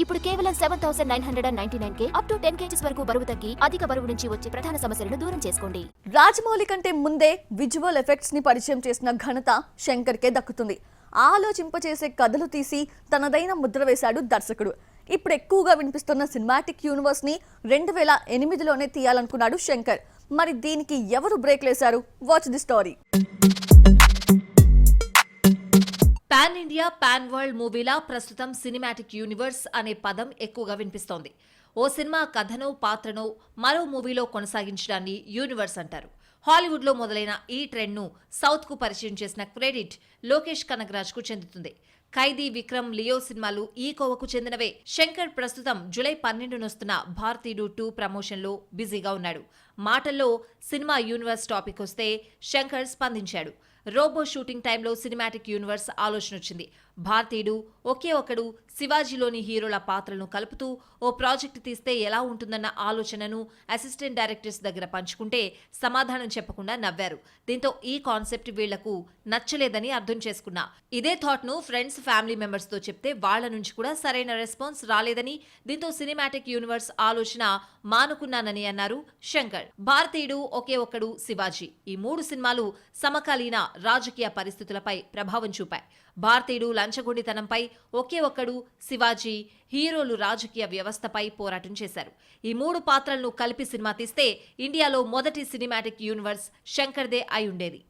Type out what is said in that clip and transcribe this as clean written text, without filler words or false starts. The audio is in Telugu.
ఇప్పుడు కేవలం 7,999 అప్ టు 10 kgs వరకు బరువు తగ్గి అధిక బరువు నుంచి వచ్చే ప్రధాన సమస్యలను దూరం చేసుకోండి. రాజమౌళి కంటే ముందే విజువల్ ఎఫెక్ట్స్ ని పరిచయం చేసిన ఘనత శంకర్కే దక్కుతుంది. ఆలోచింపచేసే కథలు తీసి తనదైన ముద్ర వేశాడు దర్శకుడు. ఇప్పుడు ఎక్కువగా వినిపిస్తున్న సినిమాటిక్ యూనివర్స్ ని 2008లోనే తీయాలనుకున్నాడు శంకర్. మరి దీనికి ఎవరు బ్రేక్ లేశారు? Watch the story. Pan India pan world మూవీలా ప్రస్తుతం సినిమాటిక్ యూనివర్స్ అనే పదం ఎక్కువగా వినిపిస్తోంది. ఓ సినిమా కథను పాత్రను మరో మూవీలో కొనసాగించడాన్ని యూనివర్స్ అంటారు. హాలీవుడ్లో మొదలైన ఈ ట్రెండ్ను సౌత్కు పరిచయం చేసిన క్రెడిట్ లోకేష్ కనగరాజ్కు చెందుతుంది. ఖైదీ, విక్రమ్, లియో సినిమాలు ఈ కోవకు చెందినవే. శంకర్ ప్రస్తుతం జూలై 12 భారతీయుడు 2 ప్రమోషన్లో బిజీగా ఉన్నాడు. మాటల్లో సినిమా యూనివర్స్ టాపిక్ వస్తే శంకర్ స్పందించాడు. రోబో షూటింగ్ టైంలో సినిమాటిక్ యూనివర్స్ ఆలోచన వచ్చింది. భారతీయుడు, ఒకే ఒకడు, శివాజీలోని హీరోల పాత్రలను కలుపుతూ ఓ ప్రాజెక్టు తీస్తే ఎలా ఉంటుందన్న ఆలోచనను అసిస్టెంట్ డైరెక్టర్స్ దగ్గర పంచుకుంటే సమాధానం చెప్పకుండా నవ్వారు. దీంతో ఈ కాన్సెప్ట్ వీళ్లకు నచ్చలేదని అర్థం చేసుకున్నా. ఇదే థాట్ ను ఫ్రెండ్స్, ఫ్యామిలీ మెంబర్స్ తో చెప్తే వాళ్ల నుంచి కూడా సరైన రెస్పాన్స్ రాలేదని, దీంతో సినిమాటిక్ యూనివర్స్ ఆలోచన మానుకున్నానని అన్నారు శంకర్. భారతీయుడు, ఒకే ఒక్కడు, శివాజీ ఈ 3 సినిమాలు సమకాలీన రాజకీయ పరిస్థితులపై ప్రభావం చూపాయి. భారతీయుడు లంచగొండితనంపై, ఒకే ఒక్కడు, శివాజీ హీరోలు రాజకీయ వ్యవస్థపై పోరాటం చేశారు. ఈ 3 పాత్రలను కలిపి సినిమా తీస్తే ఇండియాలో మొదటి సినిమాటిక్ యూనివర్స్ శంకర్దే అయి ఉండేది.